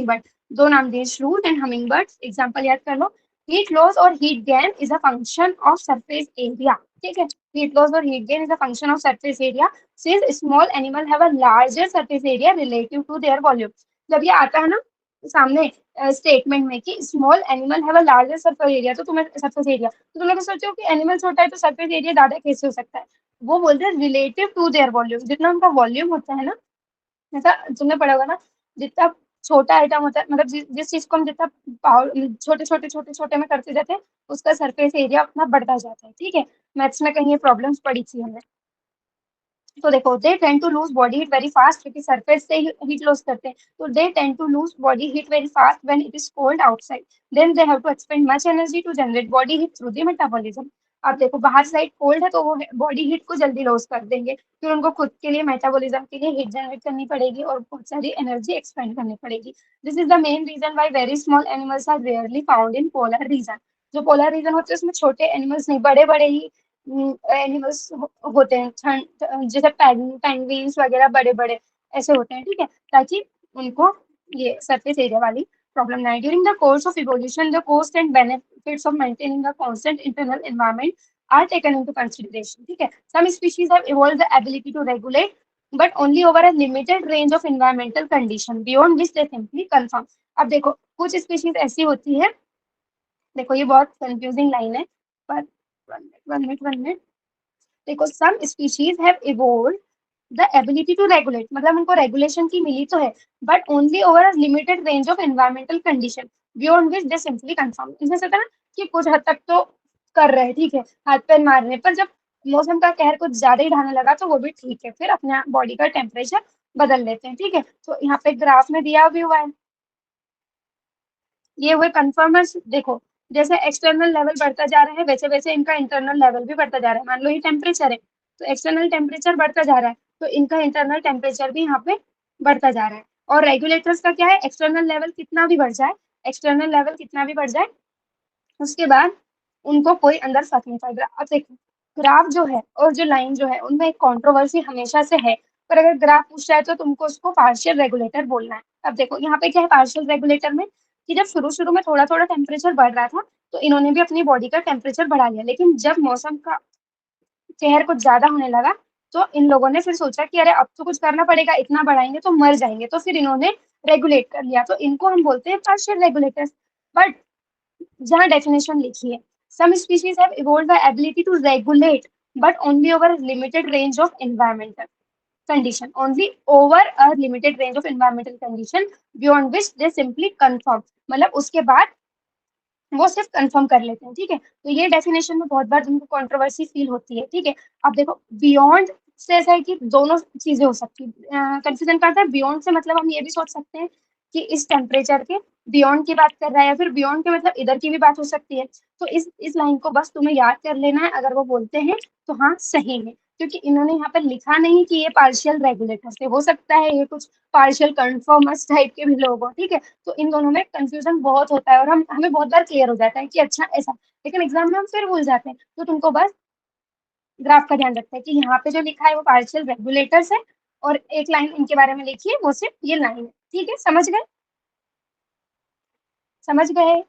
बर्ड। दो नाम दिए, श्रू एंड हमिंग बर्ड, एग्जाम्पल याद कर लो। हीट लॉस और heat gain is a function of surface area, ठीक है। हीट लॉस और heat gain is a function of surface area since small animal have a larger surface area relative to their volume. जब ये आता है ना सामने स्टेटमेंट में कि small animal have a larger surface area, तो तुम लोग सोचो कि एनिमल छोटा है तो सरफेस एरिया ज्यादा कैसे हो सकता है। वो बोलते हैं रिलेटिव टू देयर वॉल्यूम, जितना उनका वॉल्यूम होता है ना, ऐसा तुमने पढ़ा होगा ना, जितना छोटा आइटम होता है, मतलब जिस चीज को हम जितना छोटे छोटे में करते जाते हैं उसका सरफेस एरिया अपना बढ़ता जाता है, ठीक है। मैथ्स में कहीं ये प्रॉब्लम्स पड़ी थी हमने। तो देखो they tend to lose body heat very fast, क्योंकि सरफेस से हीट लॉस करते हैं, तो they tend to lose body heat very fast when it is cold outside, then they have to expend much energy to generate body heat through the metabolism. आप देखो बाहर side cold है तो वो body heat को जल्दी loss कर देंगे, फिर उनको खुद के लिए मेटाबॉलिज्म के लिए हीट जनरेट करनी पड़ेगी और बहुत सारी एनर्जी एक्सपेंड करनी पड़ेगी। This is the main reason why very small animals are rarely found in polar region. जो पोलर रीजन होते हैं उसमें छोटे एनिमल्स नहीं, बड़े बड़े ही एनिमल्स होते हैं, जैसे पेंगुइन्स वगैरह बड़े बड़े ऐसे होते हैं, ठीक है, ताकि उनको ये सरफेस एरिया वाली प्रॉब्लम ना है। During the course of evolution the cost and benefits of maintaining a constant internal environment are taken into consideration, ठीक है। some species have evolved the ability to regulate but only over a limited range of environmental condition beyond which they simply conform। अब देखो कुछ species ऐसी होती है, देखो ये बहुत कंफ्यूजिंग लाइन है, पर वन मिनट, देखो some species have evolved the ability to regulate, मतलब उनको रेगुलेशन की मिली तो है, but only over a limited range of environmental condition beyond which they simply conform. इसमें से होता है ना कि कुछ हद तक तो कर रहे हैं, ठीक है, हाथ पैर मार रहे हैं, पर जब मौसम का कहर कुछ ज्यादा ही ढाने लगा तो वो भी ठीक है, फिर अपने बॉडी का टेम्परेचर बदल लेते हैं, ठीक है। तो यहाँ पे ग्राफ में दिया भी हुआ है, ये हुए कन्फर्मर्स। देखो जैसे एक्सटर्नल लेवल बढ़ता जा रहा है वैसे वैसे इनका इंटरनल लेवल भी बढ़ता जा रहा है। मान लो ये टेम्परेचर है तो एक्सटर्नल टेम्परेचर बढ़ता जा रहा है, तो इनका इंटरनल टेम्परेचर भी यहाँ पे बढ़ता जा रहा है। और रेगुलेटर्स का क्या है, एक्सटर्नल लेवल कितना भी बढ़ जाए, एक्सटर्नल लेवल कितना भी बढ़ जाए उसके बाद उनको कोई अंदर फर्क नहीं पड़ रहा। अब देखो ग्राफ जो है और जो लाइन जो है उनमें एक कंट्रोवर्सी हमेशा से है, पर अगर ग्राफ पूछ रहा है तो तुमको उसको पार्शियल रेगुलेटर बोलना है। अब देखो यहाँ पे क्या है पार्शियल रेगुलेटर में, कि जब शुरू शुरू में थोड़ा थोड़ा टेम्परेचर बढ़ रहा था तो इन्होंने भी अपनी बॉडी का टेम्परेचर बढ़ा लिया, लेकिन जब मौसम का कहर कुछ ज्यादा होने लगा तो इन लोगों ने फिर सोचा कि अरे अब तो कुछ करना पड़ेगा, इतना बढ़ाएंगे तो मर जाएंगे, तो फिर इन्होंने रेगुलेट कर लिया, तो इनको हम बोलते हैं पार्शियल रेगुलेटर्स। बट जहाँ डेफिनेशन लिखी है, some species have evolved the ability to regulate but only over a limited range of environmental condition, only over a limited range of environmental condition beyond which they simply conform, मतलब उसके बाद वो सिर्फ confirm कर लेते हैं, ठीक है। तो ये डेफिनेशन में बहुत बार तुमको कंट्रोवर्सी फील होती है, ठीक है। अब देखो बियॉन्ड से ऐसा है कि दोनों चीजें हो सकती है, कंफ्यूजन करता है बियॉन्ड से, मतलब हम ये भी सोच सकते हैं कि इस टेम्परेचर के बियॉन्ड की बात कर रहा है, या फिर बियॉन्ड के मतलब इधर की भी बात हो सकती है। तो इस लाइन को बस तुम्हें याद कर लेना है, अगर वो बोलते हैं तो हाँ सही है, क्योंकि इन्होंने यहाँ पर लिखा नहीं कि ये पार्शियल रेगुलेटर से, हो सकता है ये कुछ पार्शियल कंफर्मर्स टाइप के भी लोग हो, ठीक है। तो इन दोनों में कंफ्यूजन बहुत होता है और हम हमें बहुत बार क्लियर हो जाता है कि अच्छा ऐसा, लेकिन एग्जाम में हम फिर भूल जाते हैं। तो तुमको बस ग्राफ का ध्यान रखना है कि यहाँ पे जो लिखा है वो पार्शियल रेगुलेटर्स है, और एक लाइन इनके बारे में लिखी है वो सिर्फ ये लाइन है, ठीक है, समझ गए, समझ गए।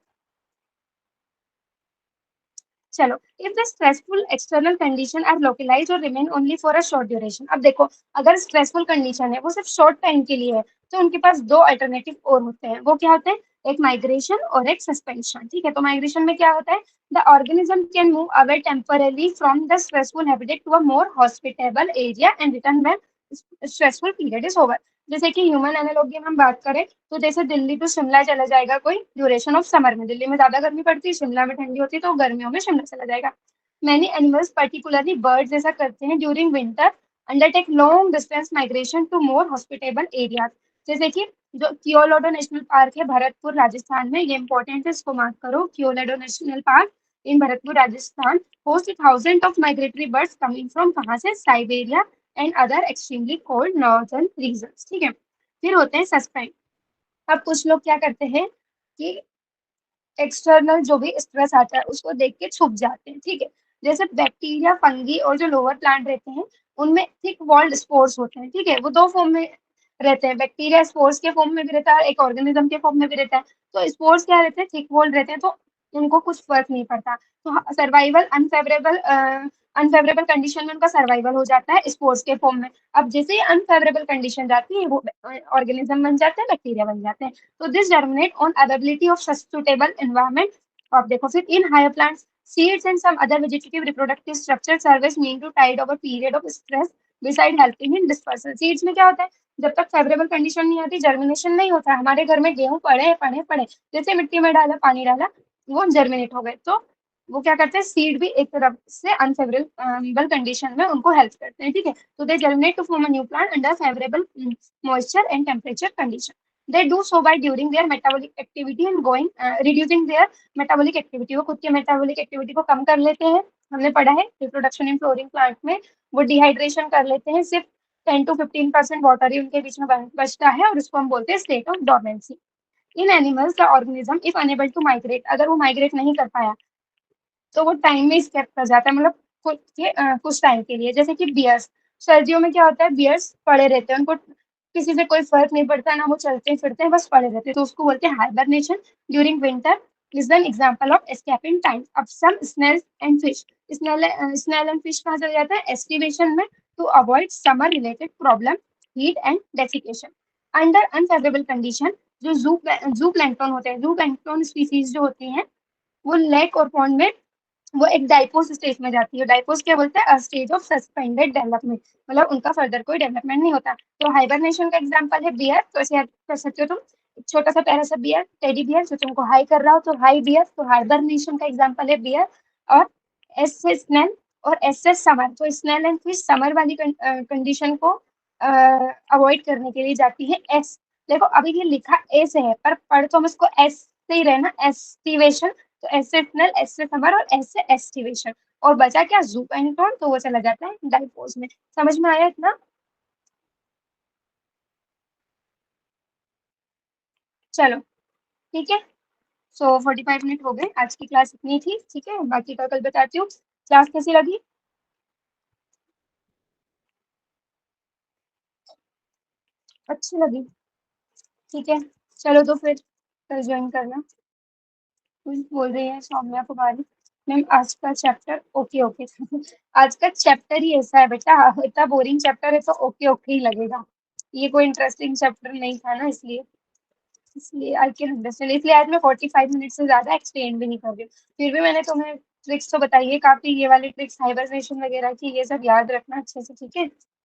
चलो if the stressful external condition are localize और remain only for a short duration. अब देखो अगर स्ट्रेसफुल कंडीशन है वो सिर्फ शॉर्ट टाइम के लिए है तो उनके पास दो अल्टरनेटिव और होते हैं, वो क्या होते हैं, एक माइग्रेशन और एक सस्पेंशन, ठीक है। तो माइग्रेशन में क्या होता है, the organism can move away temporarily from the stressful habitat to a more hospitable area and return when stressful period is over. जैसे कि ह्यूमन एनालॉजी में हम बात करें तो जैसे दिल्ली टू शिमला चला जाएगा कोई ड्यूरेशन ऑफ समर में, दिल्ली में ज्यादा गर्मी पड़ती है, शिमला में ठंडी होती है, तो गर्मियों में शिमला चला जाएगा। मैनी एनिमल्स पर्टिकुलरली बर्ड्स ऐसा करते हैं during winter undertake long distance migration to more hospitable areas. जैसे कि जो कियोलोडो नेशनल पार्क है भरतपुर राजस्थान में, ये इंपॉर्टेंट है, इसको मार्क करो, Keoladeo national park in Bharatpur Rajasthan host thousand of migratory birds coming from कहाँ से, Siberia and other extremely cold northern regions, ठीक है। फिर होते हैं सस्पेंड। अब कुछ लोग क्या करते हैं कि एक्सटर्नल जो भी स्ट्रेस आता है उसको देख के छुप जाते हैं, ठीक है। जैसे बैक्टीरिया फंगी और जो लोअर प्लांट रहते हैं उनमें थिक वॉल्ड स्पोर्स होते हैं, ठीक है, वो दो फॉर्म में रहते हैं, बैक्टीरिया स्पोर्स के फॉर्म में भी रहता है, एक ऑर्गेनिज्म के फॉर्म में भी रहता है। तो स्पोर्स क्या रहते हैं, थिक वॉल्ड रहते हैं, तो उनको कुछ फर्क नहीं पड़ता, तो सर्वाइवल अनफेवरेबल कंडीशन में उनका सर्वाइवल हो जाता है स्पोर्स के फॉर्म में। अब जैसे ही अनफेवरेबल कंडीशन जाती है वो ऑर्गेनिज्म बन जाते हैं, बैक्टीरिया बन जाते हैं। तो this terminate on availability of suitable environment। अब देखो फिर in higher plants seeds and some other vegetative reproductive structure service mean to tide over period of stress beside helping in dispersal। seeds में क्या होता है, जब तक फेवरेबल कंडीशन नहीं आती जर्मिनेशन नहीं होता है। हमारे घर में गेहूं पड़े पड़े पड़े, जैसे मिट्टी में डाला पानी डाला वो जर्मिनेट हो गए, तो वो क्या करते हैं, सीड भी एक तरफ से अनफेवरेबल कंडीशन में उनको हेल्प करते हैं, ठीक है। तो they germinate to form a new plant under favourable moisture and temperature condition. they do so by during their metabolic activity and going reducing their metabolic activity, वो खुद के metabolic activity को कम कर लेते हैं हमने पढ़ा है रिप्रोडक्शन इन फ्लोरिंग प्लांट में वो डिहाइड्रेशन कर लेते हैं, सिर्फ 10 to 15% वाटर ही उनके बीच में बचता है और उसको हम बोलते हैं state of dormancy. In animals the organism if unable to migrate, अगर वो माइग्रेट नहीं कर पाया तो वो टाइम में स्केप कर जाता है, मतलब कुछ टाइम के लिए। जैसे कि बियर्स, सर्दियों में क्या होता है, बियर्स पड़े रहते हैं, उनको किसी से कोई फर्क नहीं पड़ता, ना वो चलते फिरते हैं, बस पड़े रहते हैं, तो उसको बोलते हैं hibernation during winter is an example of escaping time. अब some snail and fish, snail and fish कहाँ चले जाता है, एस्टिवेशन में, to avoid summer related problem, heat and desiccation. Under unfavourable condition, जो जू प्लैंक्टन होते हैं, जू प्लैंक्टन स्पीसीज जो होती हैं, वो लेक और पॉन्ड में वो एक डाइपोस स्टेज में जाती है। डाइपोस क्या बोलते हैं, स्टेज ऑफ सस्पेंडेड डेवलपमेंट, मतलब उनका फर्दर कोई डेवलपमेंट नहीं होता। तो हाइबरनेशन का एग्जांपल है बियर, तो ऐसे याद कर सकते हो तुम, एक छोटा सा प्यारा सा बियर, टेडी बियर, जो तुमको हाई कर रहा हो तो हाई बियर, तो हाइबरनेशन का एग्जांपल है बियर। और एस से स्नेल और एस से समर, तो स्नेल एंड फिश समर वाली कंडीशन को अवॉइड करने के लिए जाती है एस। देखो अभी ये लिखा ए से है, पर पढ़ तो हम इसको एस से ही रहना, एस्टिवेशन, तो एस से स्नेल, एस से समर और एस से एस्टिवेशन। और बचा क्या, जूपेंटोन, तो वो चला जाता है डाइपोज में। समझ में आया इतना? चलो ठीक है। सो 45 मिनट हो गए, आज की क्लास इतनी थी, ठीक है, बाकी का कल बताती हूँ। क्लास कैसी लगी? अच्छी लगी? ठीक है, चलो तो फिर कल ज्वाइन करना। कुछ बोल रही है सौम्या कुमारी मैम, आज का चैप्टर ओके ओके था। आज का चैप्टर ही ऐसा है बेटा, इतना बोरिंग चैप्टर है तो ओके ओके ही लगेगा। ये कोई इंटरेस्टिंग चैप्टर नहीं था ना, इसलिए इसलिए आई कैन अंडरस्टैंड, इसलिए आज मैं 45 मिनट से ज्यादा एक्सटेंड भी नहीं कर रही हूँ। फिर भी मैंने तुम्हें ट्रिक्स तो बताइए काफी, ये वाली ट्रिक्स हाइबरनेशन वगैरह की, ये सब याद रखना अच्छे से, ठीक है।